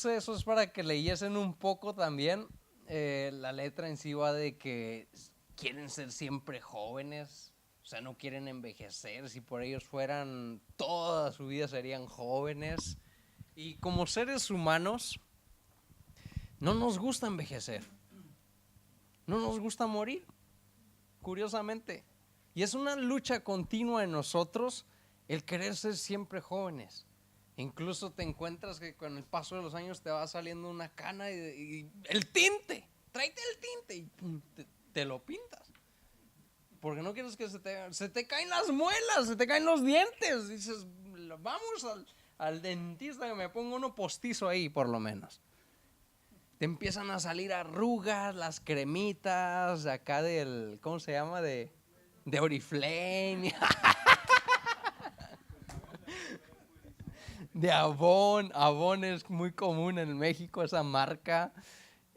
puse eso es para que leyesen un poco también. La letra en sí va de que quieren ser siempre jóvenes, o sea, no quieren envejecer. Si por ellos fueran, toda su vida serían jóvenes. Y como seres humanos, no nos gusta envejecer, no nos gusta morir, curiosamente. Y es una lucha continua en nosotros el querer ser siempre jóvenes. Incluso te encuentras que con el paso de los años te va saliendo una cana y el tinte, tráete el tinte y pum, te lo pintas. Porque no quieres que se te caen las muelas, se te caen los dientes. Dices, vamos al dentista que me ponga uno postizo ahí por lo menos. Te empiezan a salir arrugas, las cremitas de acá del, ¿cómo se llama? De Oriflame. De Avon. Avon es muy común en México, esa marca.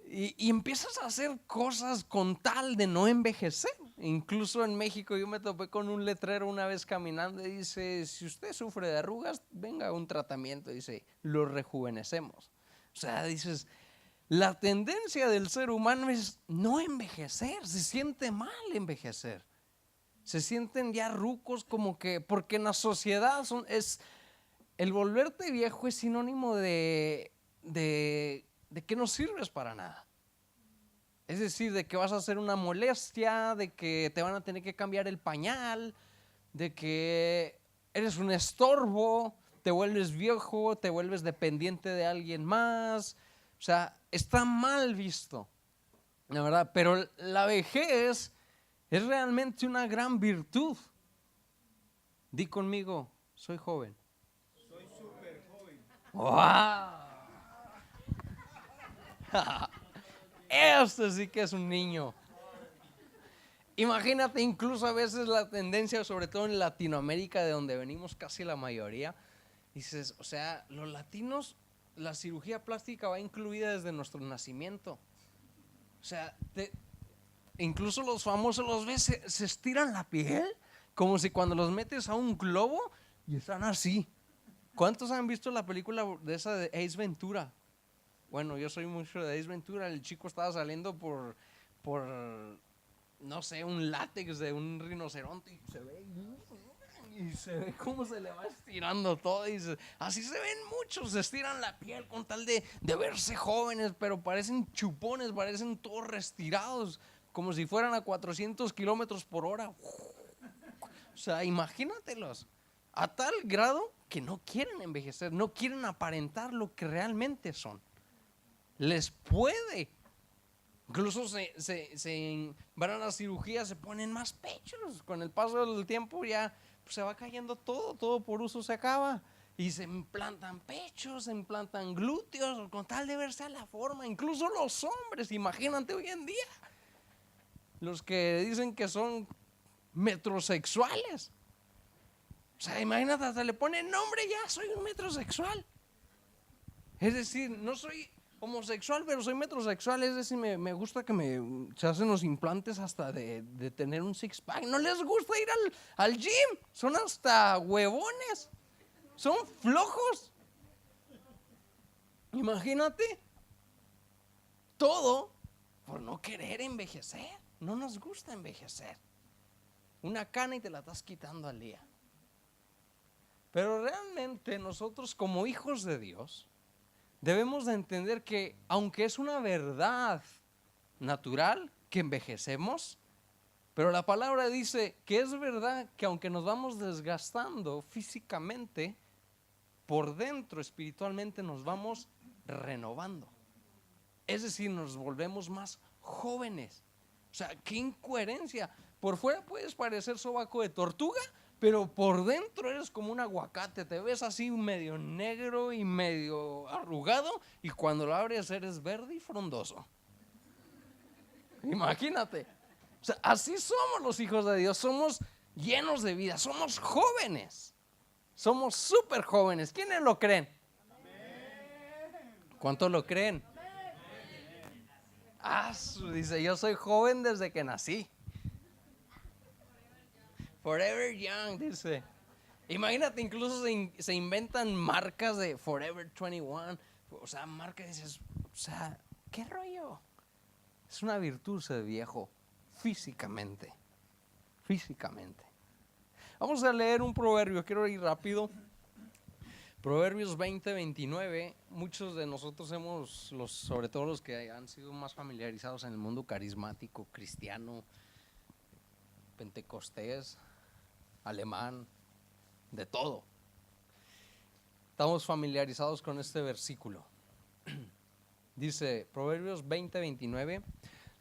Y empiezas a hacer cosas con tal de no envejecer. Incluso en México yo me topé con un letrero una vez caminando y dice, si usted sufre de arrugas, venga a un tratamiento. Dice, lo rejuvenecemos. O sea, dices, la tendencia del ser humano es no envejecer. Se siente mal envejecer. Se sienten ya rucos como que, porque en la sociedad el volverte viejo es sinónimo de que no sirves para nada. Es decir, de que vas a ser una molestia, de que te van a tener que cambiar el pañal, de que eres un estorbo, te vuelves viejo, te vuelves dependiente de alguien más. O sea, está mal visto, la verdad. Pero la vejez es realmente una gran virtud. Di conmigo, soy joven. ¡Wow! Este sí que es un niño. Imagínate, incluso a veces la tendencia, sobre todo en Latinoamérica, de donde venimos casi la mayoría, dices, o sea, los latinos, la cirugía plástica va incluida desde nuestro nacimiento. O sea, incluso los famosos los ves, se estiran la piel, como si cuando los metes a un globo y están así. ¿Cuántos han visto la película de esa de Ace Ventura? Bueno, yo soy mucho de Ace Ventura. El chico estaba saliendo por no sé, un látex de un rinoceronte y se ve cómo se le va estirando todo. Y así se ven muchos, se estiran la piel con tal de verse jóvenes, pero parecen chupones, parecen todos restirados, como si fueran a 400 kilómetros por hora. O sea, imagínatelos, a tal grado que no quieren envejecer, no quieren aparentar lo que realmente son. Les puede. Incluso van a la cirugía, se ponen más pechos. Con el paso del tiempo ya pues, se va cayendo todo por uso se acaba. Y se implantan pechos, se implantan glúteos, con tal de verse a la forma. Incluso los hombres, imagínate hoy en día, los que dicen que son metrosexuales. O sea, imagínate, hasta le ponen nombre, ya soy un metrosexual. Es decir, no soy homosexual, pero soy metrosexual. Es decir, me gusta que se hacen los implantes hasta de tener un six pack. No les gusta ir al gym. Son hasta huevones. Son flojos. Imagínate. Todo por no querer envejecer. No nos gusta envejecer. Una cana y te la estás quitando al día. Pero realmente nosotros como hijos de Dios debemos de entender que aunque es una verdad natural que envejecemos, pero la palabra dice que es verdad que aunque nos vamos desgastando físicamente, por dentro espiritualmente nos vamos renovando. Es decir, nos volvemos más jóvenes. O sea, qué incoherencia. Por fuera puedes parecer sobaco de tortuga, pero por dentro eres como un aguacate. Te ves así medio negro y medio arrugado, y cuando lo abres eres verde y frondoso. Imagínate. O sea, así somos los hijos de Dios. Somos llenos de vida, somos jóvenes. Somos súper jóvenes. ¿Quiénes lo creen? ¿Cuántos lo creen? Dice, yo soy joven desde que nací. Forever young, dice. Imagínate, incluso se inventan marcas de Forever 21, O sea, marca y dices, o sea, ¿qué rollo? Es una virtud ser viejo físicamente. Físicamente. Vamos a leer un proverbio, quiero ir rápido. Proverbios 20-29, muchos de nosotros sobre todo los que han sido más familiarizados en el mundo carismático, cristiano, pentecostés, alemán, de todo. Estamos familiarizados con este versículo. Dice Proverbios 20-29,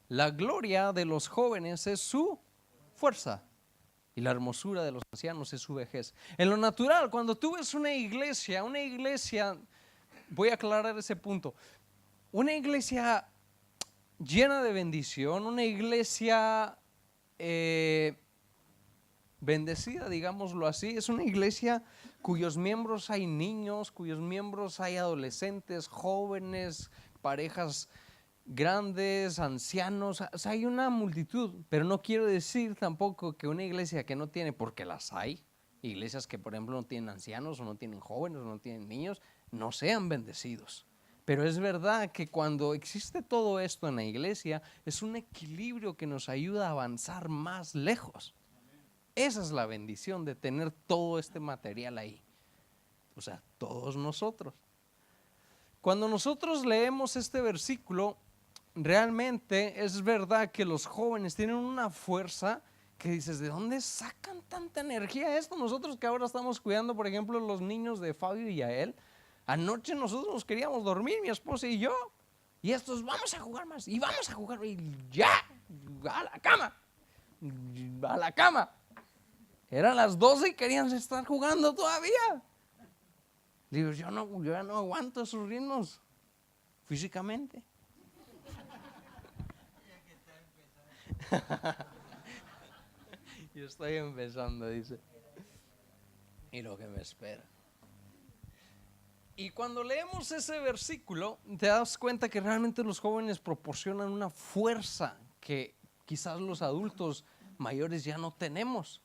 la gloria de los jóvenes es su fuerza y la hermosura de los ancianos es su vejez. En lo natural, cuando tú ves una iglesia, voy a aclarar ese punto, una iglesia llena de bendición, una iglesia bendecida, digámoslo así, es una iglesia cuyos miembros hay niños, cuyos miembros hay adolescentes, jóvenes, parejas grandes, ancianos, o sea, hay una multitud, pero no quiero decir tampoco que una iglesia que no tiene, porque las hay, iglesias que por ejemplo no tienen ancianos o no tienen jóvenes o no tienen niños, no sean bendecidos. Pero es verdad que cuando existe todo esto en la iglesia, es un equilibrio que nos ayuda a avanzar más lejos. Esa es la bendición de tener todo este material ahí. O sea, todos nosotros. Cuando nosotros leemos este versículo, realmente es verdad que los jóvenes tienen una fuerza que dices, ¿de dónde sacan tanta energía esto? Nosotros que ahora estamos cuidando, por ejemplo, los niños de Fabio y Yael, anoche nosotros nos queríamos dormir, mi esposa y yo, y estos, vamos a jugar más, y vamos a jugar, y ya, a la cama, a la cama. Eran las 12 y querían estar jugando todavía. Digo, yo ya no aguanto esos ritmos físicamente. Yo estoy empezando, dice. Y lo que me espera. Y cuando leemos ese versículo, te das cuenta que realmente los jóvenes proporcionan una fuerza que quizás los adultos mayores ya no tenemos.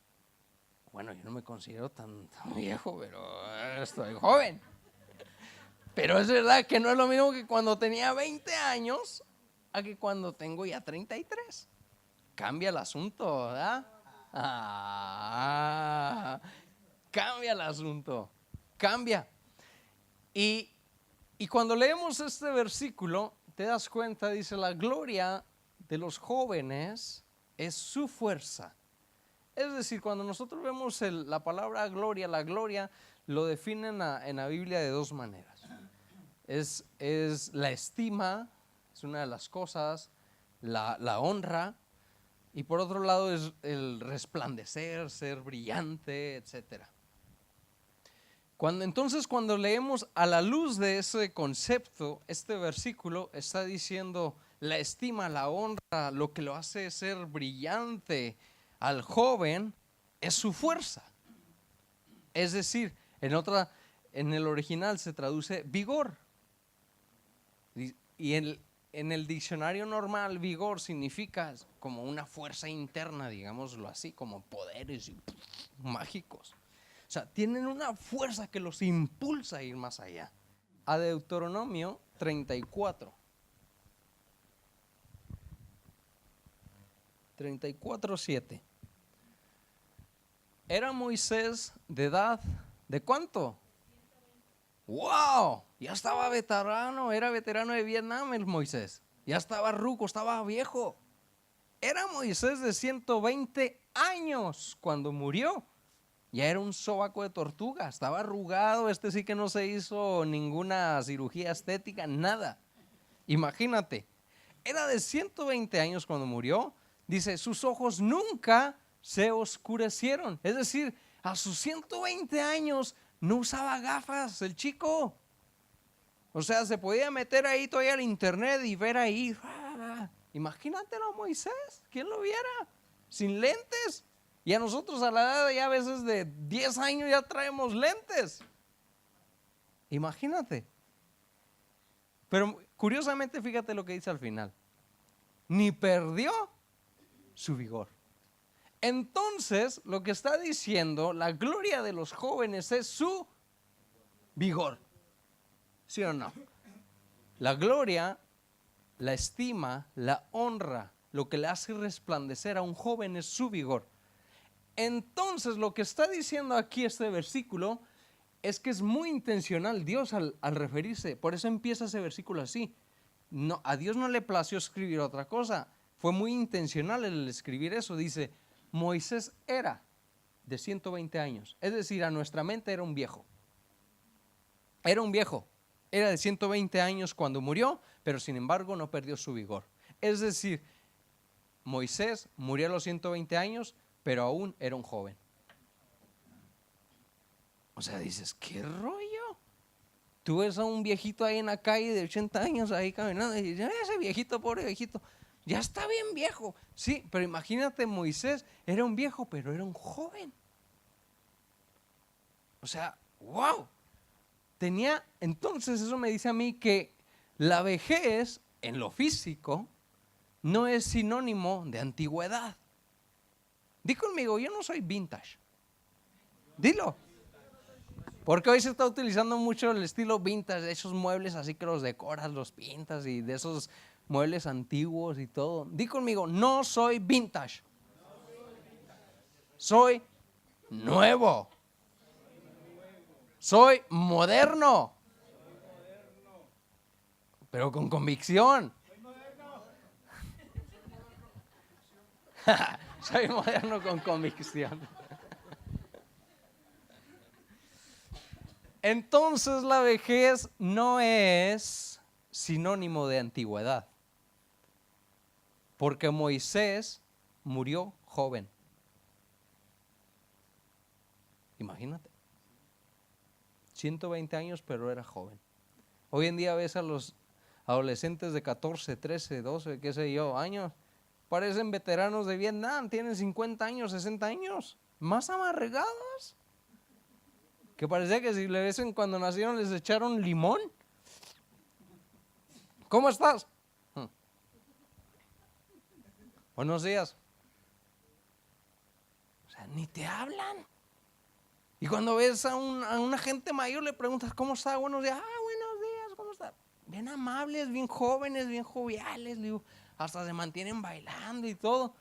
Bueno, yo no me considero tan viejo, pero estoy joven. Pero es verdad que no es lo mismo que cuando tenía 20 años a que cuando tengo ya 33. Cambia el asunto, ¿verdad? Cambia el asunto, cambia. Y cuando leemos este versículo, te das cuenta, dice, la gloria de los jóvenes es su fuerza. Es decir, cuando nosotros vemos la palabra gloria, la gloria lo definen en la Biblia de dos maneras. Es la estima, es una de las cosas, la honra, y por otro lado es el resplandecer, ser brillante, etc. Entonces cuando leemos a la luz de ese concepto, este versículo está diciendo la estima, la honra, lo que lo hace ser brillante al joven es su fuerza. Es decir, en el original se traduce vigor. Y en el diccionario normal, vigor significa como una fuerza interna, digámoslo así, como poderes mágicos. O sea, tienen una fuerza que los impulsa a ir más allá. A Deuteronomio 34. 34:7. Era Moisés de edad, ¿de cuánto? ¡Wow! Ya estaba veterano, era veterano de Vietnam el Moisés. Ya estaba ruco, estaba viejo. Era Moisés de 120 años cuando murió. Ya era un sobaco de tortuga, estaba arrugado, sí que no se hizo ninguna cirugía estética, nada. Imagínate, era de 120 años cuando murió. Dice, sus ojos nunca se oscurecieron. Es decir, a sus 120 años no usaba gafas el chico. O sea, se podía meter ahí todavía al internet y ver ahí. Imagínatelo a Moisés, ¿quién lo viera? Sin lentes. Y a nosotros a la edad ya a veces de 10 años ya traemos lentes. Imagínate. Pero curiosamente fíjate lo que dice al final. Ni perdió su vigor. Entonces, lo que está diciendo, la gloria de los jóvenes es su vigor. ¿Sí o no? La gloria, la estima, la honra, lo que le hace resplandecer a un joven es su vigor. Entonces lo que está diciendo aquí este versículo es que es muy intencional Dios al referirse. Por eso empieza ese versículo así. No, a Dios no le plació escribir otra cosa. Fue muy intencional el escribir eso. Dice, Moisés era de 120 años. Es decir, a nuestra mente era un viejo. Era un viejo. Era de 120 años cuando murió, pero sin embargo no perdió su vigor. Es decir, Moisés murió a los 120 años, pero aún era un joven. O sea, dices, ¿qué rollo? Tú ves a un viejito ahí en la calle de 80 años ahí caminando y dices, ese viejito, pobre viejito, ya está bien viejo. Sí, pero imagínate, Moisés era un viejo, pero era un joven. O sea, wow. Entonces eso me dice a mí que la vejez en lo físico no es sinónimo de antigüedad. Di conmigo, yo no soy vintage. Dilo. Porque hoy se está utilizando mucho el estilo vintage, de esos muebles así que los decoras, los pintas y de esos muebles antiguos y todo. Di conmigo, no soy vintage. Soy nuevo. Soy moderno. Pero con convicción. Soy moderno con convicción. Entonces la vejez no es sinónimo de antigüedad, porque Moisés murió joven. Imagínate, 120 años, pero era joven. Hoy en día ves a los adolescentes de 14, 13, 12, qué sé yo, años, parecen veteranos de Vietnam, tienen 50 años, 60 años, más amargados. Que parecía que si le besen cuando nacieron les echaron limón. ¿Cómo estás? Buenos días. O sea, ni te hablan. Y cuando ves a una gente mayor le preguntas, ¿cómo está? Buenos días. Buenos días, ¿cómo está? Bien amables, bien jóvenes, bien joviales. Digo, hasta se mantienen bailando y todo.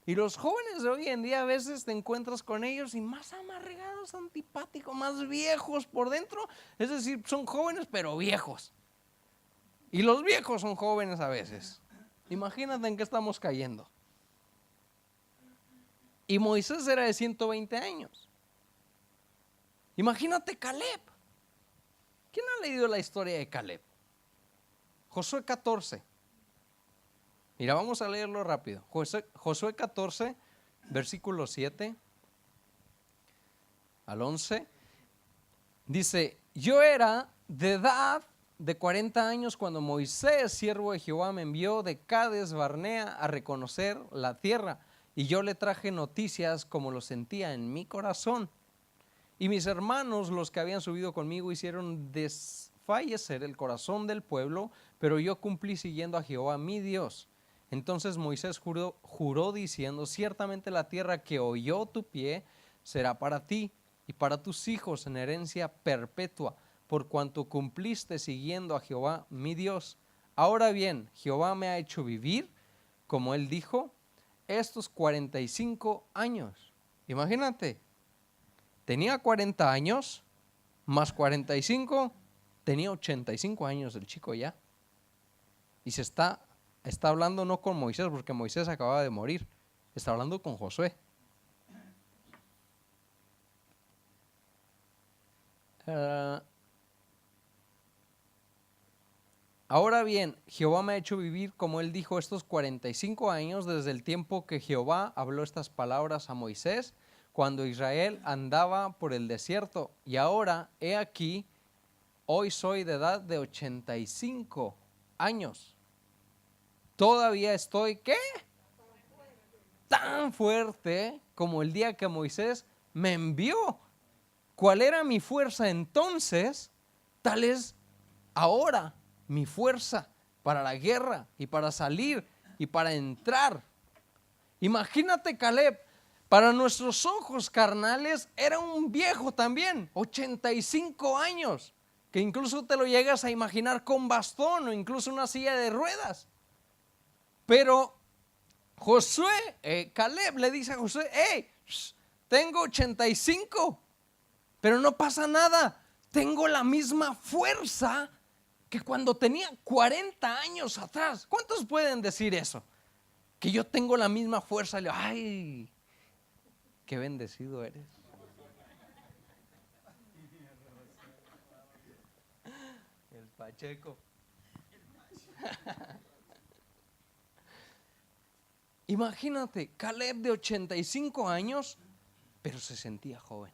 Y los jóvenes de hoy en día a veces te encuentras con ellos y más amargados, antipáticos, más viejos por dentro. Es decir, son jóvenes pero viejos. Y los viejos son jóvenes a veces. Imagínate en qué estamos cayendo. Y Moisés era de 120 años. Imagínate Caleb. ¿Quién ha leído la historia de Caleb? Josué 14. Mira, vamos a leerlo rápido. Josué 14, versículo 7 al 11. Dice, yo era de edad de 40 años cuando Moisés, siervo de Jehová, me envió de Cades Barnea a reconocer la tierra. Y yo le traje noticias como lo sentía en mi corazón. Y mis hermanos, los que habían subido conmigo, hicieron desfallecer el corazón del pueblo, pero yo cumplí siguiendo a Jehová mi Dios. Entonces Moisés juró diciendo, ciertamente la tierra que oyó tu pie será para ti y para tus hijos en herencia perpetua, por cuanto cumpliste siguiendo a Jehová mi Dios. Ahora bien, Jehová me ha hecho vivir, como él dijo, estos 45 años. Imagínate, tenía 40 años, más 45, tenía 85 años el chico ya. Y está hablando no con Moisés, porque Moisés acababa de morir, está hablando con Josué. Ahora bien, Jehová me ha hecho vivir, como él dijo, estos 45 años desde el tiempo que Jehová habló estas palabras a Moisés, cuando Israel andaba por el desierto. Y ahora, he aquí, hoy soy de edad de 85 años. Todavía estoy, ¿qué? Tan fuerte como el día que Moisés me envió. ¿Cuál era mi fuerza entonces? Tal es ahora mi fuerza para la guerra y para salir y para entrar. Imagínate Caleb, para nuestros ojos carnales era un viejo también, 85 años. que incluso te lo llegas a imaginar con bastón o incluso una silla de ruedas. Pero Caleb le dice a Josué, hey, tengo 85, pero no pasa nada, tengo la misma fuerza que cuando tenía 40 años atrás. ¿Cuántos pueden decir eso? Que yo tengo la misma fuerza. Ay, qué bendecido eres. El Pacheco. Imagínate, Caleb de 85 años, pero se sentía joven.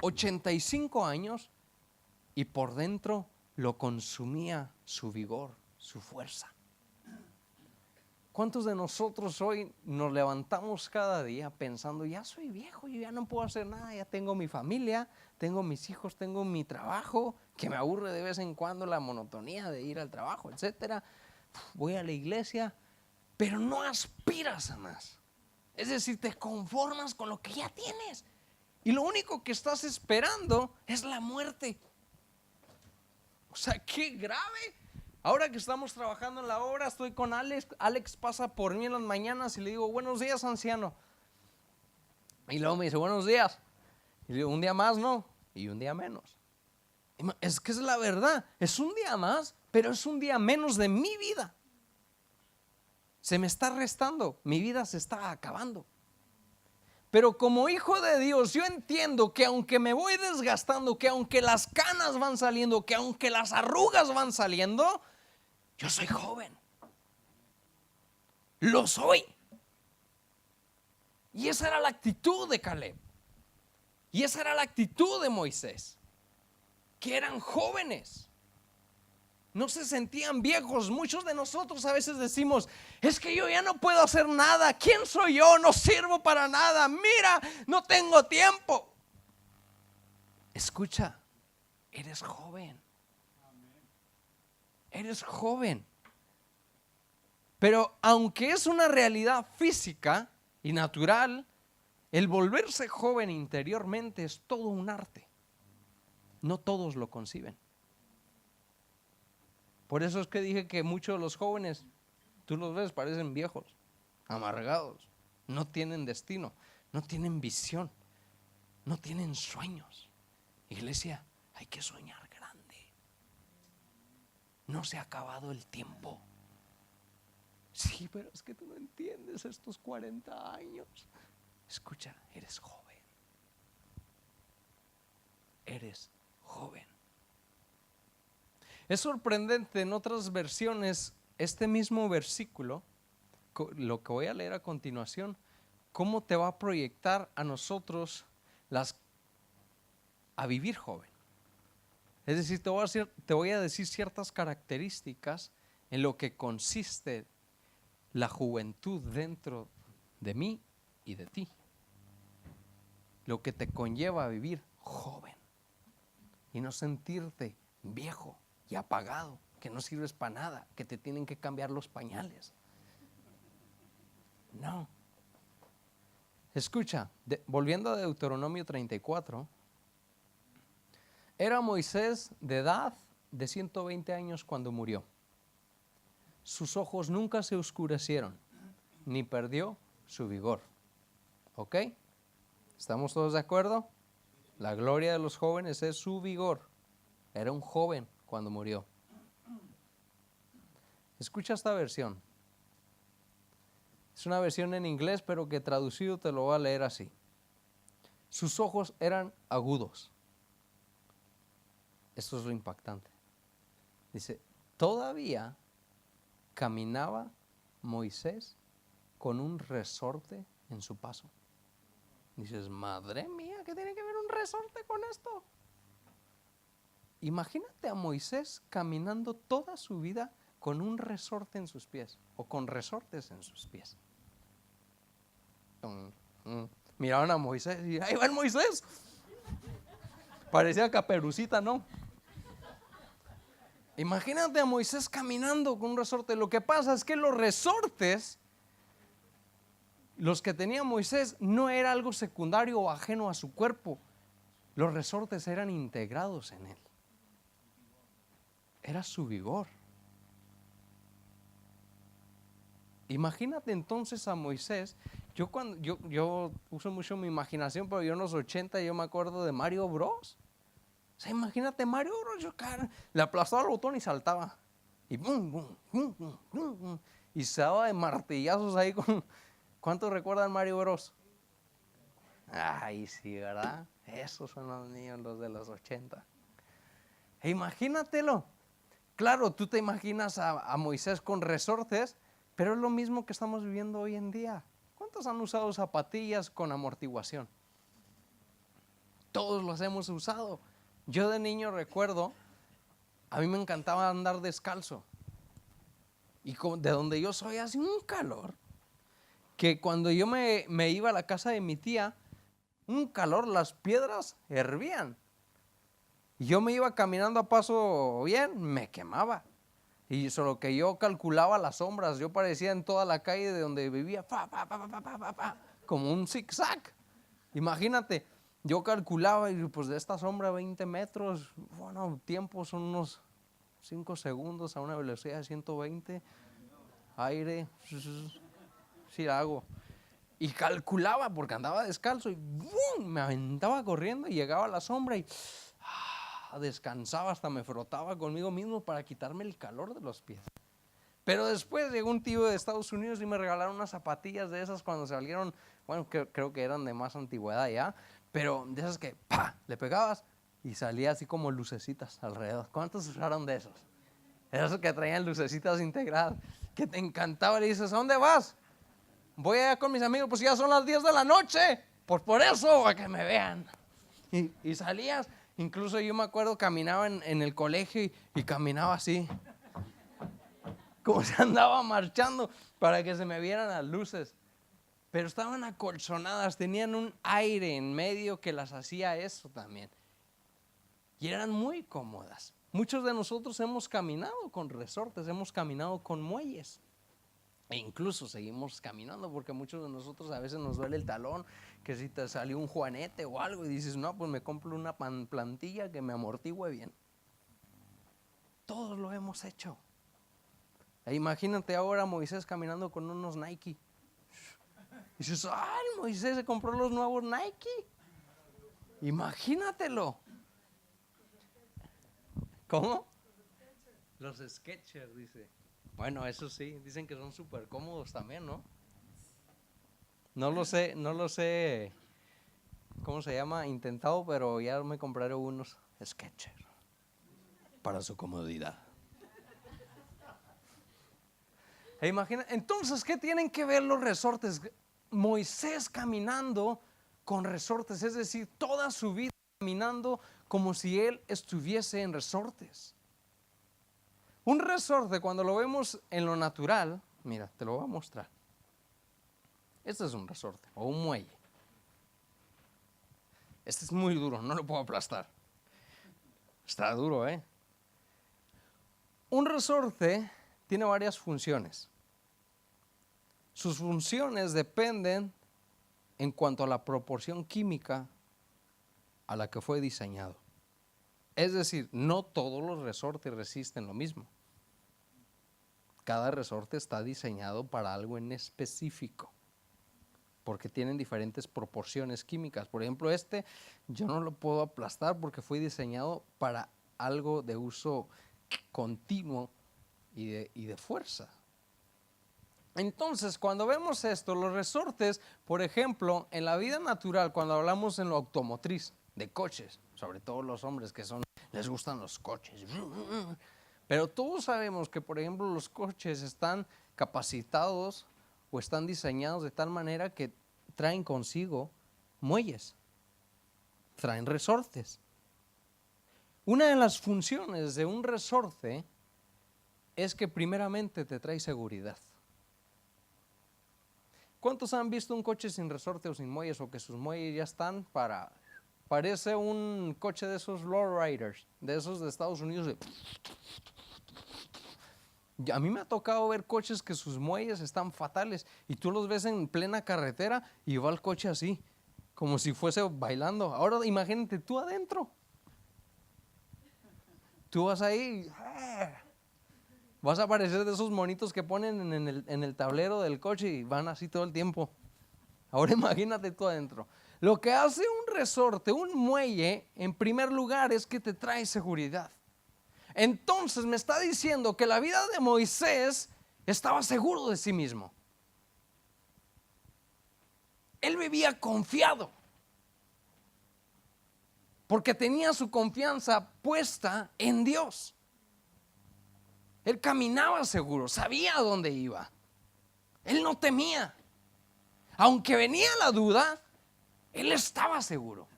85 años y por dentro lo consumía su vigor, su fuerza. ¿Cuántos de nosotros hoy nos levantamos cada día pensando, ya soy viejo, yo ya no puedo hacer nada, ya tengo mi familia, tengo mis hijos, tengo mi trabajo, que me aburre de vez en cuando la monotonía de ir al trabajo, etcétera? Voy a la iglesia, pero no aspiras a más. Es decir, te conformas con lo que ya tienes y lo único que estás esperando es la muerte. O sea, qué grave. Ahora que estamos trabajando en la obra, estoy con Alex. Alex pasa por mí en las mañanas y le digo, buenos días, anciano. Y luego me dice, buenos días. Y le digo, un día más, ¿no? Y un día menos. Es que es la verdad, es un día más, pero es un día menos de mi vida. Se me está restando, mi vida se está acabando. Pero como hijo de Dios, yo entiendo que aunque me voy desgastando, que aunque las canas van saliendo, que aunque las arrugas van saliendo, yo soy joven. Lo soy. Y esa era la actitud de Caleb. Y esa era la actitud de Moisés. Que eran jóvenes. No se sentían viejos. Muchos de nosotros a veces decimos, es que yo ya no puedo hacer nada. ¿Quién soy yo? No sirvo para nada. Mira, no tengo tiempo. Escucha, eres joven. Eres joven. Pero aunque es una realidad física y natural, el volverse joven interiormente es todo un arte. No todos lo conciben. Por eso es que dije que muchos de los jóvenes, tú los ves, parecen viejos, amargados, no tienen destino, no tienen visión, no tienen sueños. Iglesia, hay que soñar grande. No se ha acabado el tiempo. Sí, pero es que tú no entiendes estos 40 años. Escucha, eres joven. Eres joven. Es sorprendente en otras versiones, este mismo versículo, lo que voy a leer a continuación, cómo te va a proyectar a nosotros a vivir joven. Es decir, te voy a decir ciertas características en lo que consiste la juventud dentro de mí y de ti. Lo que te conlleva a vivir joven y no sentirte viejo y apagado, que no sirves para nada, que te tienen que cambiar los pañales. No. Escucha, volviendo a Deuteronomio 34, era Moisés de edad de 120 años cuando murió. Sus ojos nunca se oscurecieron, ni perdió su vigor. ¿Ok? ¿Estamos todos de acuerdo? La gloria de los jóvenes es su vigor. Era un joven cuando murió. Escucha esta versión. Es una versión en inglés, pero que traducido te lo voy a leer así. Sus ojos eran agudos. Esto es lo impactante. Dice, todavía caminaba Moisés con un resorte en su paso. Dices, madre mía, ¿qué tiene que ver un resorte con esto? Imagínate a Moisés caminando toda su vida con un resorte en sus pies o con resortes en sus pies. Miraban a Moisés y ahí va el Moisés. Parecía Caperucita, ¿no? Imagínate a Moisés caminando con un resorte. Lo que pasa es que los resortes, los que tenía Moisés, no era algo secundario o ajeno a su cuerpo. Los resortes eran integrados en él. Era su vigor. Imagínate entonces a Moisés. Yo uso mucho mi imaginación, pero yo en los 80 yo me acuerdo de Mario Bros. O sea, imagínate Mario Bros. Le aplastaba el botón y saltaba. Y boom, boom, boom, boom, boom, boom. Y se daba de martillazos ahí con... ¿Cuántos recuerdan Mario Bros? Ay, sí, ¿verdad? Esos son los niños, los de los 80. E imagínatelo. Claro, tú te imaginas a Moisés con resortes, pero es lo mismo que estamos viviendo hoy en día. ¿Cuántos han usado zapatillas con amortiguación? Todos los hemos usado. Yo de niño recuerdo, a mí me encantaba andar descalzo. Y de donde yo soy hace un calor, que cuando yo me iba a la casa de mi tía, un calor, las piedras hervían. Y yo me iba caminando a paso bien, me quemaba. Y solo que yo calculaba las sombras, yo parecía en toda la calle de donde vivía, como un zigzag. Imagínate, yo calculaba y pues de esta sombra 20 metros, bueno, tiempo son unos 5 segundos a una velocidad de 120, aire, sí hago. Y calculaba porque andaba descalzo y ¡bum! Me aventaba corriendo y llegaba a la sombra y descansaba, hasta me frotaba conmigo mismo para quitarme el calor de los pies. Pero después llegó un tío de Estados Unidos y me regalaron unas zapatillas de esas cuando salieron, bueno, creo que eran de más antigüedad ya, pero de esas que le pegabas y salía así como lucecitas alrededor. ¿Cuántos usaron de esos? Esos que traían lucecitas integradas, que te encantaba. Le dices, ¿a dónde vas? Voy allá con mis amigos, pues ya son las 10 de la noche, pues por eso, a que me vean. Y salías, incluso yo me acuerdo, caminaba en el colegio y caminaba así, como se andaba marchando para que se me vieran las luces. Pero estaban acolchonadas, tenían un aire en medio que las hacía eso también. Y eran muy cómodas. Muchos de nosotros hemos caminado con resortes, hemos caminado con muelles. E incluso seguimos caminando porque muchos de nosotros a veces nos duele el talón, que si te salió un juanete o algo y dices, no, pues me compro una plantilla que me amortigüe bien. Todos lo hemos hecho. E imagínate ahora Moisés caminando con unos Nike. Y dices, ay, Moisés se compró los nuevos Nike. Imagínatelo. ¿Cómo? Los Skechers, dice. Bueno, eso sí, dicen que son súper cómodos también, ¿no? No lo sé, ¿cómo se llama? Intentado, pero ya me compraré unos Skechers para su comodidad. Imagina, entonces, ¿qué tienen que ver los resortes? Moisés caminando con resortes, es decir, toda su vida caminando como si él estuviese en resortes. Un resorte, cuando lo vemos en lo natural, mira, te lo voy a mostrar. Este es un resorte o un muelle. Este es muy duro, no lo puedo aplastar. Está duro, ¿eh? Un resorte tiene varias funciones. Sus funciones dependen en cuanto a la proporción química a la que fue diseñado. Es decir, no todos los resortes resisten lo mismo. Cada resorte está diseñado para algo en específico, porque tienen diferentes proporciones químicas. Por ejemplo, yo no lo puedo aplastar porque fue diseñado para algo de uso continuo y de fuerza. Entonces, cuando vemos esto, los resortes, por ejemplo, en la vida natural, cuando hablamos en lo automotriz, de coches, sobre todo los hombres les gustan los coches, pero todos sabemos que, por ejemplo, los coches están capacitados o están diseñados de tal manera que traen consigo muelles, traen resortes. Una de las funciones de un resorte es que primeramente te trae seguridad. ¿Cuántos han visto un coche sin resorte o sin muelles, o que sus muelles ya están parece un coche de esos lowriders, de esos de Estados Unidos? A mí me ha tocado ver coches que sus muelles están fatales y tú los ves en plena carretera y va el coche así, como si fuese bailando. Ahora imagínate tú adentro. Tú vas ahí, vas a parecer de esos monitos que ponen en el tablero del coche y van así todo el tiempo. Ahora imagínate tú adentro. Lo que hace un resorte, un muelle, en primer lugar es que te trae seguridad. Entonces me está diciendo que la vida de Moisés estaba seguro de sí mismo. Él vivía confiado, porque tenía su confianza puesta en Dios. Él caminaba seguro, sabía a dónde iba. Él no temía. Aunque venía la duda, él estaba seguro.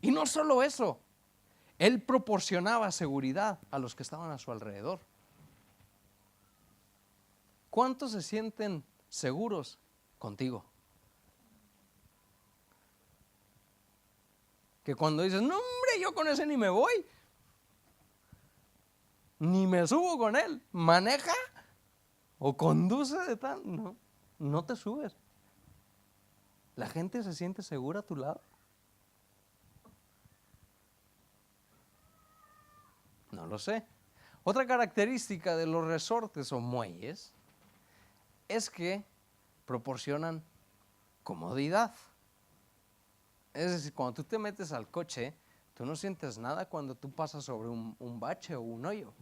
Y no solo eso, él proporcionaba seguridad a los que estaban a su alrededor. ¿Cuántos se sienten seguros contigo? Que cuando dices, no hombre, yo con ese ni me voy, ni me subo con él, maneja o conduce de tal, no te subes. ¿La gente se siente segura a tu lado? No lo sé. Otra característica de los resortes o muelles es que proporcionan comodidad. Es decir, cuando tú te metes al coche, tú no sientes nada cuando tú pasas sobre un bache o un hoyo.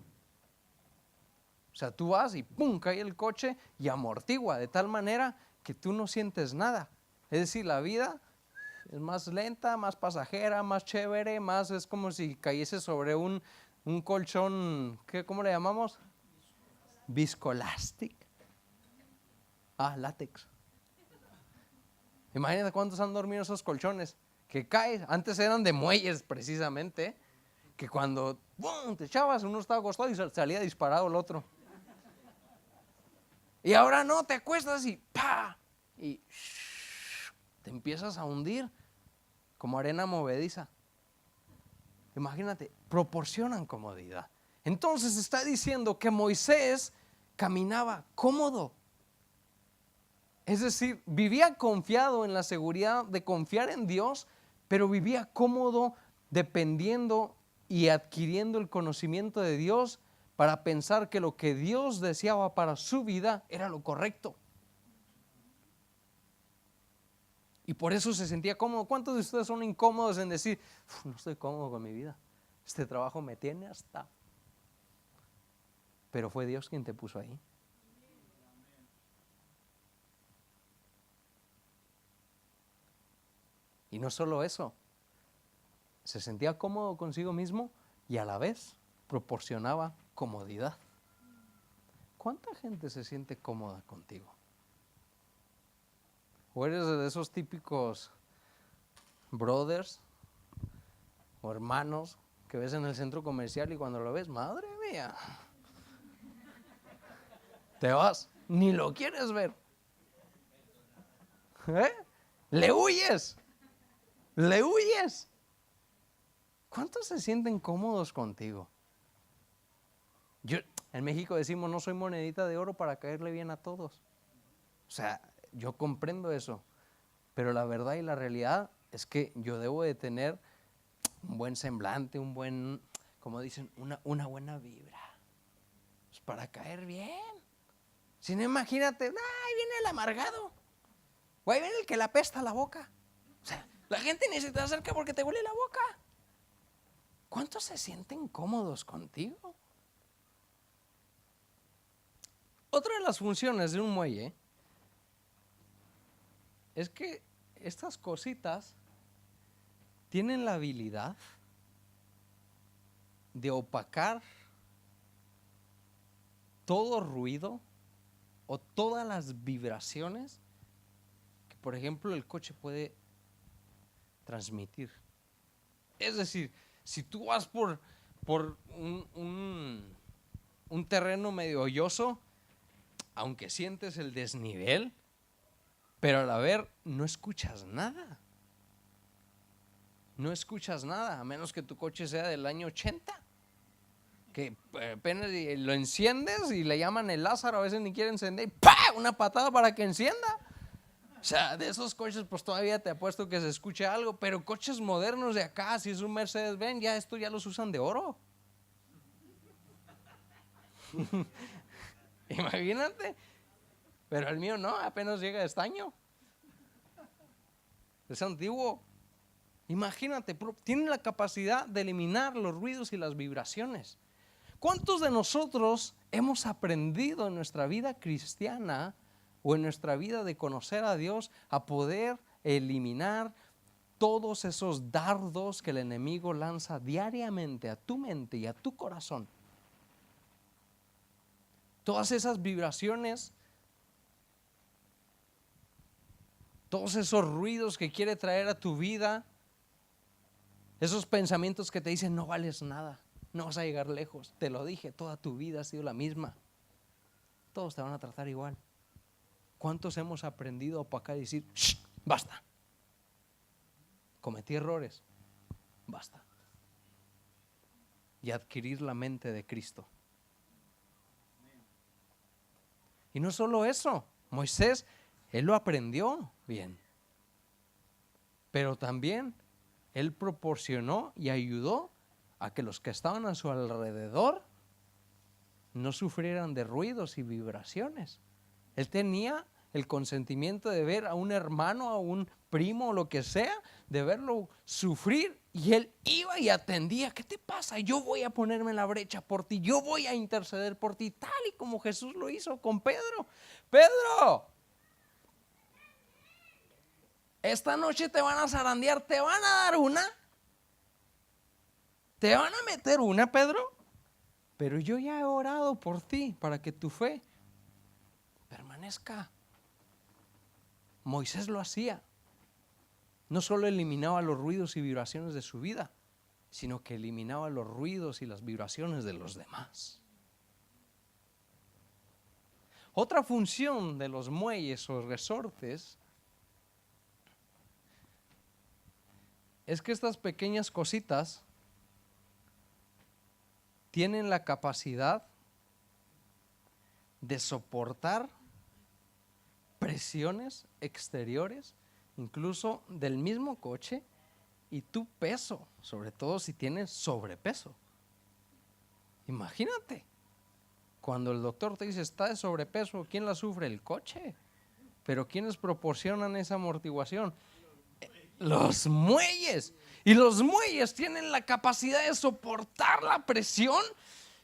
O sea, tú vas y ¡pum!, cae el coche y amortigua de tal manera que tú no sientes nada. Es decir, la vida es más lenta, más pasajera, más chévere, más es como si cayese sobre un colchón, ¿cómo le llamamos? Viscoelastic. Látex. Imagínate cuántos han dormido esos colchones que caes. Antes eran de muelles precisamente, que cuando ¡bum!, te echabas, uno estaba acostado y salía disparado el otro. Y ahora no, te acuestas y ¡pa! Y te empiezas a hundir como arena movediza. Imagínate, proporcionan comodidad. Entonces está diciendo que Moisés caminaba cómodo. Es decir, vivía confiado en la seguridad de confiar en Dios, pero vivía cómodo dependiendo y adquiriendo el conocimiento de Dios para pensar que lo que Dios deseaba para su vida era lo correcto. Y por eso se sentía cómodo. ¿Cuántos de ustedes son incómodos en decir, no estoy cómodo con mi vida? Este trabajo me tiene hasta... Pero fue Dios quien te puso ahí. Y no solo eso, se sentía cómodo consigo mismo y a la vez proporcionaba comodidad. ¿Cuánta gente se siente cómoda contigo? ¿O eres de esos típicos brothers o hermanos que ves en el centro comercial y cuando lo ves, madre mía, te vas, ni lo quieres ver? Le huyes. ¿Cuántos se sienten cómodos contigo? En México decimos, no soy monedita de oro para caerle bien a todos. O sea, yo comprendo eso, pero la verdad y la realidad es que yo debo de tener un buen semblante, un buen, como dicen, una buena vibra, pues para caer bien. Si no, imagínate, ahí viene el amargado, o ahí viene el que le apesta la boca. O sea, la gente ni se te acerca porque te huele la boca. ¿Cuántos se sienten cómodos contigo? Otra de las funciones de un muelle es que estas cositas tienen la habilidad de opacar todo ruido o todas las vibraciones que, por ejemplo, el coche puede transmitir. Es decir, si tú vas por un terreno medio hoyoso, aunque sientes el desnivel, pero al ver no escuchas nada. No escuchas nada, a menos que tu coche sea del año 80. Que apenas lo enciendes y le llaman el Lázaro, a veces ni quiere encender, ¡pah!, una patada para que encienda. sea, de esos coches pues todavía te apuesto que se escuche algo, pero coches modernos de acá, si es un Mercedes-Benz, ya esto ya los usan de oro. Imagínate. Pero el mío no, apenas llega de estaño. Es antiguo. Imagínate, tiene la capacidad de eliminar los ruidos y las vibraciones. ¿Cuántos de nosotros hemos aprendido en nuestra vida cristiana o en nuestra vida de conocer a Dios a poder eliminar todos esos dardos que el enemigo lanza diariamente a tu mente y a tu corazón? Todas esas vibraciones, todos esos ruidos que quiere traer a tu vida, esos pensamientos que te dicen no vales nada, no vas a llegar lejos. Te lo dije, toda tu vida ha sido la misma. Todos te van a tratar igual. ¿Cuántos hemos aprendido a opacar y decir, shh, basta? Cometí errores, basta. Y adquirir la mente de Cristo. Y no solo eso, Moisés, él lo aprendió bien. Pero también él proporcionó y ayudó a que los que estaban a su alrededor no sufrieran de ruidos y vibraciones. Él tenía el consentimiento de ver a un hermano, a un primo o lo que sea, de verlo sufrir, y él iba y atendía. ¿Qué te pasa? Yo voy a ponerme en la brecha por ti, yo voy a interceder por ti, tal y como Jesús lo hizo con Pedro. Pedro, esta noche te van a zarandear, te van a dar una, te van a meter una, Pedro, pero yo ya he orado por ti para que tu fe permanezca. Moisés lo hacía. No solo eliminaba los ruidos y vibraciones de su vida, sino que eliminaba los ruidos y las vibraciones de los demás. Otra función de los muelles o resortes es que estas pequeñas cositas tienen la capacidad de soportar presiones exteriores, incluso del mismo coche, y tu peso, sobre todo si tienes sobrepeso. Imagínate, cuando el doctor te dice está de sobrepeso, ¿quién la sufre? El coche. Pero ¿quiénes proporcionan esa amortiguación? Los muelles. Y los muelles tienen la capacidad de soportar la presión,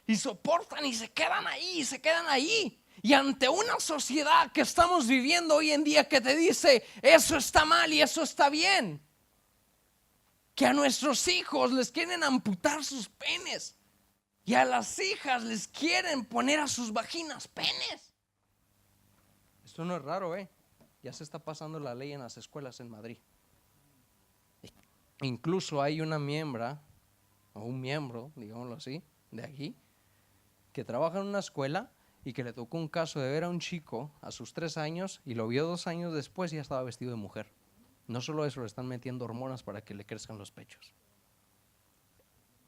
y soportan y se quedan ahí, y se quedan ahí. Y ante una sociedad que estamos viviendo hoy en día que te dice eso está mal y eso está bien, que a nuestros hijos les quieren amputar sus penes y a las hijas les quieren poner a sus vaginas penes. Esto no es raro, ya se está pasando la ley en las escuelas en Madrid. Incluso hay una miembro, o un miembro, digámoslo así, de aquí, que trabaja en una escuela y que le tocó un caso de ver a un chico a sus 3 años y lo vio 2 años después y ya estaba vestido de mujer. No solo eso, le están metiendo hormonas para que le crezcan los pechos.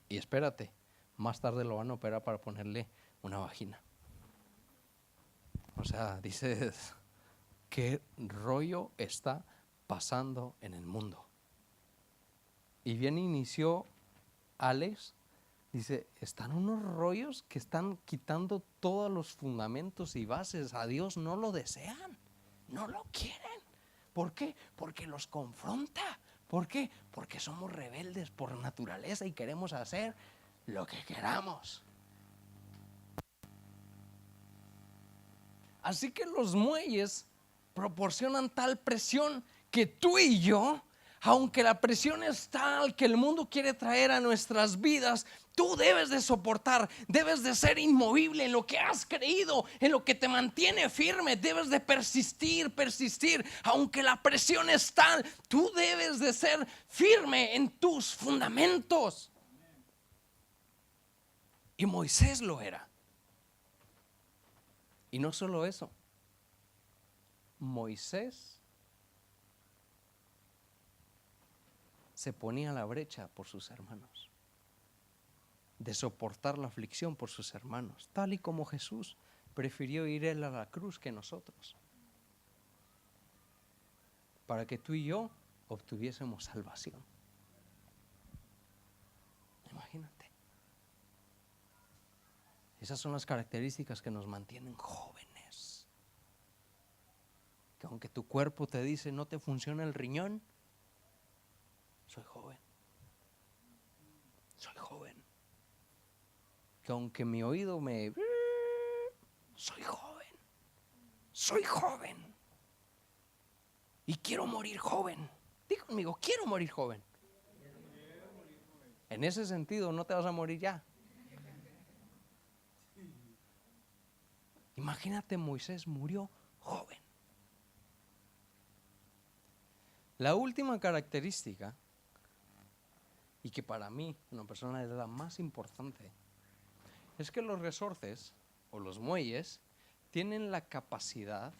Y espérate, más tarde lo van a operar para ponerle una vagina. O sea, dices, ¿qué rollo está pasando en el mundo? Y bien inició Alex. Dice, están unos rollos que están quitando todos los fundamentos y bases. A Dios no lo desean, no lo quieren. ¿Por qué? Porque los confronta. ¿Por qué? Porque somos rebeldes por naturaleza y queremos hacer lo que queramos. Así que los muelles proporcionan tal presión que tú y yo, aunque la presión es tal que el mundo quiere traer a nuestras vidas, tú debes de soportar, debes de ser inmovible en lo que has creído, en lo que te mantiene firme, debes de persistir, aunque la presión es tal, tú debes de ser firme en tus fundamentos. Y Moisés lo era. Y no solo eso, Moisés se ponía a la brecha por sus hermanos, de soportar la aflicción por sus hermanos, tal y como Jesús prefirió ir él a la cruz que nosotros. para que tú y yo obtuviésemos salvación. Imagínate. Esas son las características que nos mantienen jóvenes. Que aunque tu cuerpo te dice no te funciona el riñón, soy joven. Soy joven. Que aunque mi oído me... soy joven. Soy joven. Y quiero morir joven. Dí conmigo, quiero morir joven. En ese sentido, no te vas a morir ya. Imagínate, Moisés murió joven. La última característica, y que para mí, una persona es la más importante, es que los resortes o los muelles tienen la capacidad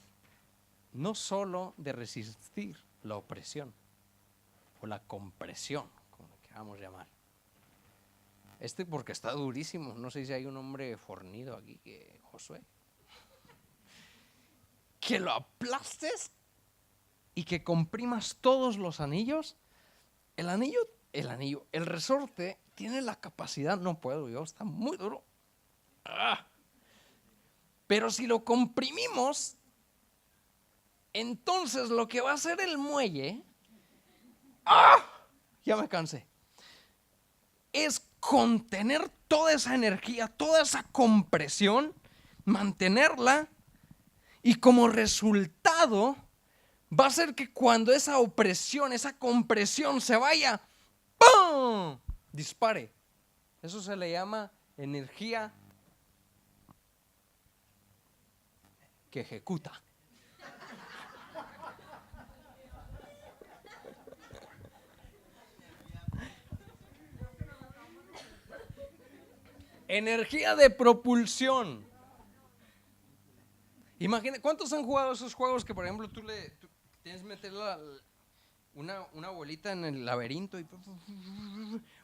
no solo de resistir la opresión o la compresión, como lo queramos llamar. Porque está durísimo. No sé si hay un hombre fornido aquí, que Josué, que lo aplastes y que comprimas todos los anillos. El resorte tiene la capacidad, no puedo yo, está muy duro. Pero si lo comprimimos, entonces lo que va a hacer el muelle, ya me cansé, es contener toda esa energía, toda esa compresión, mantenerla, y como resultado va a ser que cuando esa opresión, esa compresión se vaya, ¡pum!, dispare. Eso se le llama energía que ejecuta. Energía de propulsión. Imagina, ¿cuántos han jugado esos juegos que, por ejemplo, tú tienes que meter una bolita en el laberinto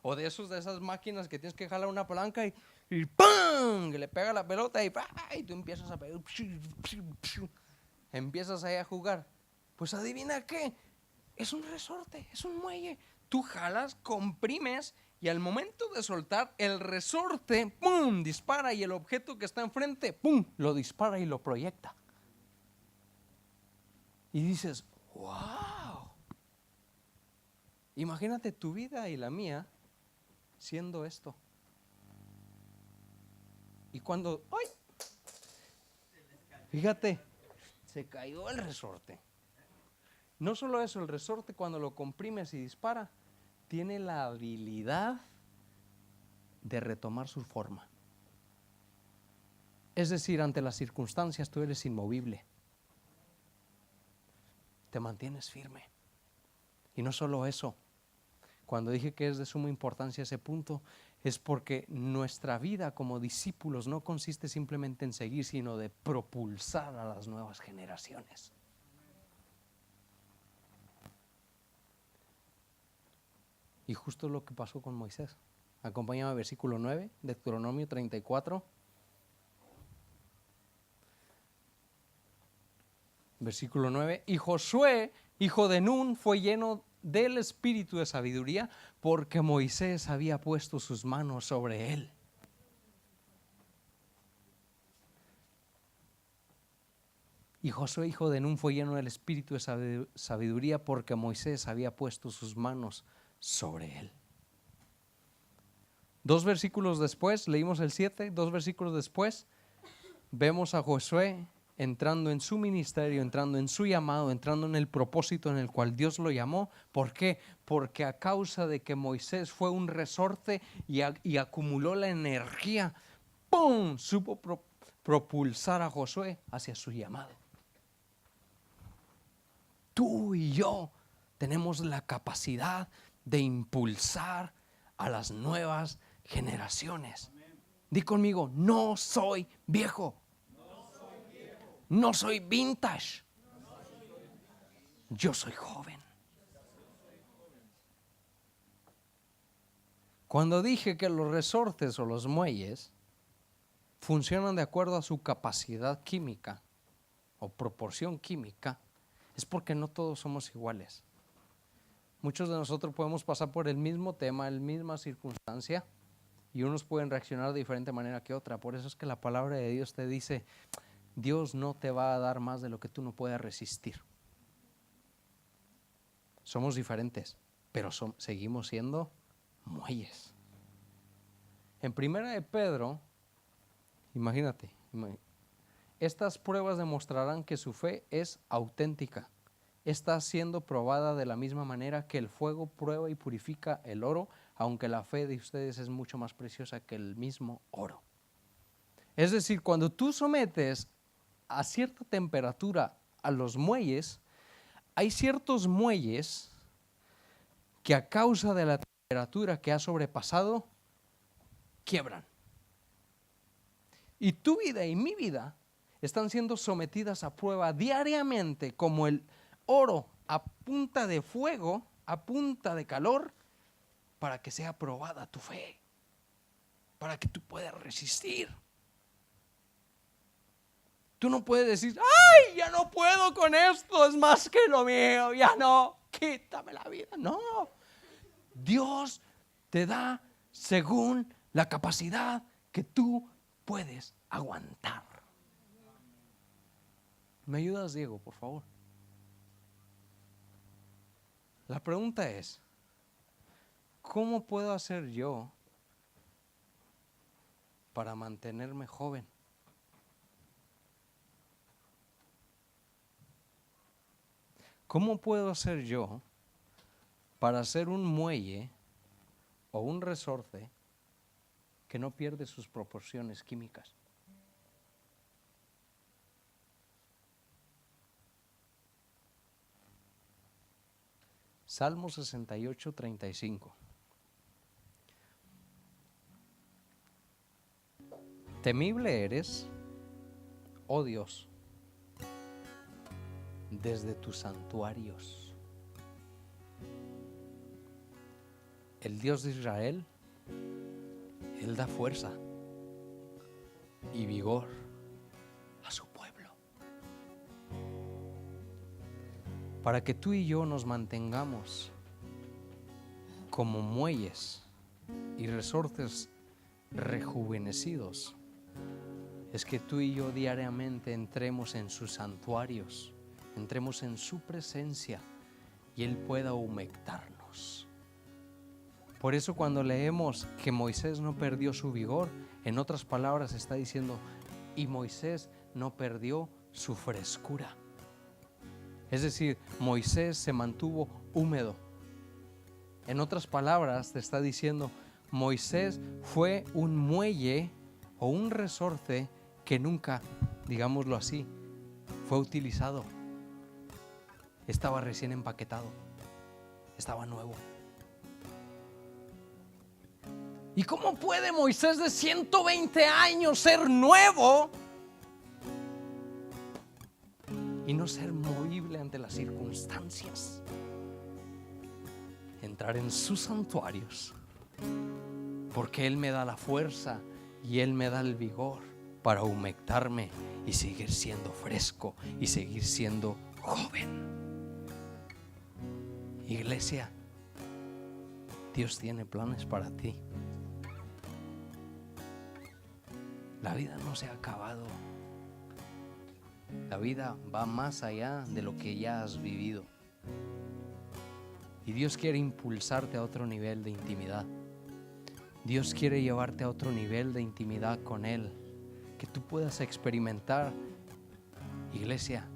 o de esas máquinas que tienes que jalar una palanca y ¡pum!, que le pega la pelota y tú empiezas a pegar, empiezas ahí a jugar? Pues adivina qué, es un resorte, es un muelle. Tú jalas, comprimes y al momento de soltar el resorte, ¡pum!, dispara, y el objeto que está enfrente, ¡pum!, lo dispara y lo proyecta. Y dices, ¡wow! Imagínate tu vida y la mía siendo esto. Y cuando, ¡ay!, fíjate, se cayó el resorte. No solo eso, el resorte cuando lo comprimes y dispara, tiene la habilidad de retomar su forma. Es decir, ante las circunstancias tú eres inmovible. Te mantienes firme. Y no solo eso, cuando dije que es de suma importancia ese punto, es porque nuestra vida como discípulos no consiste simplemente en seguir, sino de propulsar a las nuevas generaciones. Y justo lo que pasó con Moisés. Acompáñame al versículo 9, Deuteronomio 34. Versículo 9. Y Josué, hijo de Nun, fue lleno del espíritu de sabiduría, porque Moisés había puesto sus manos sobre él. Y Josué, hijo de Nun, fue lleno del espíritu de sabiduría, porque Moisés había puesto sus manos sobre él. 2 versículos después, leímos el 7, 2 versículos después, vemos a Josué entrando en su ministerio, entrando en su llamado, entrando en el propósito en el cual Dios lo llamó. ¿Por qué? Porque a causa de que Moisés fue un resorte y acumuló la energía, ¡pum!, supo propulsar a Josué hacia su llamado. Tú y yo tenemos la capacidad de impulsar a las nuevas generaciones. Di conmigo, no soy viejo. No soy vintage. Yo soy joven. Cuando dije que los resortes o los muelles funcionan de acuerdo a su capacidad química o proporción química, es porque no todos somos iguales. Muchos de nosotros podemos pasar por el mismo tema, la misma circunstancia, y unos pueden reaccionar de diferente manera que otra. Por eso es que la palabra de Dios te dice, Dios no te va a dar más de lo que tú no puedas resistir. Somos diferentes, pero seguimos siendo muelles. En primera de Pedro, imagínate, estas pruebas demostrarán que su fe es auténtica. Está siendo probada de la misma manera que el fuego prueba y purifica el oro, aunque la fe de ustedes es mucho más preciosa que el mismo oro. Es decir, cuando tú sometes a cierta temperatura a los muelles, hay ciertos muelles que a causa de la temperatura que ha sobrepasado, quiebran. Y tu vida y mi vida están siendo sometidas a prueba diariamente, como el oro a punta de fuego, a punta de calor, para que sea probada tu fe, para que tú puedas resistir. Tú no puedes decir, ¡ay, ya no puedo con esto! Es más que lo mío, ya no, quítame la vida. No, Dios te da según la capacidad que tú puedes aguantar. ¿Me ayudas, Diego, por favor? La pregunta es, ¿cómo puedo hacer yo para mantenerme joven? ¿Cómo puedo hacer yo para ser un muelle o un resorte que no pierde sus proporciones químicas? Salmo 68, 35. Temible eres, oh Dios, desde tus santuarios. El Dios de Israel, Él da fuerza y vigor a su pueblo. Para que tú y yo nos mantengamos como muelles y resortes rejuvenecidos, es que tú y yo diariamente entremos en sus santuarios, entremos en su presencia y Él pueda humectarnos. Por eso cuando leemos que Moisés no perdió su vigor, en otras palabras está diciendo, y Moisés no perdió su frescura. Es decir, Moisés se mantuvo húmedo. En otras palabras te está diciendo, Moisés fue un muelle o un resorte que nunca, digámoslo así, fue utilizado. Estaba recién empaquetado, estaba nuevo. ¿Y cómo puede Moisés de 120 años ser nuevo y no ser movible ante las circunstancias? Entrar en sus santuarios, porque Él me da la fuerza y Él me da el vigor para humectarme y seguir siendo fresco y seguir siendo joven. Iglesia, Dios tiene planes para ti. La vida no se ha acabado. La vida va más allá de lo que ya has vivido. Y Dios quiere impulsarte a otro nivel de intimidad. Dios quiere llevarte a otro nivel de intimidad con Él, que tú puedas experimentar. Iglesia,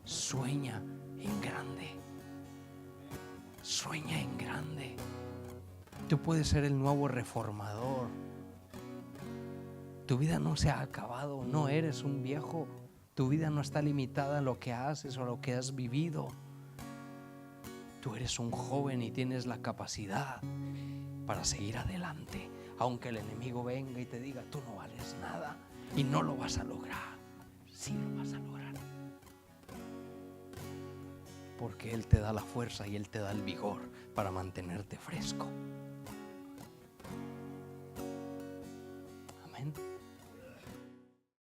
sueña en grande. Sueña en grande. Tú puedes ser el nuevo reformador. Tu vida no se ha acabado, no eres un viejo. Tu vida no está limitada a lo que haces o a lo que has vivido. Tú eres un joven y tienes la capacidad para seguir adelante, aunque el enemigo venga y te diga, tú no vales nada y no lo vas a lograr. Sí lo vas a lograr, porque Él te da la fuerza y Él te da el vigor para mantenerte fresco.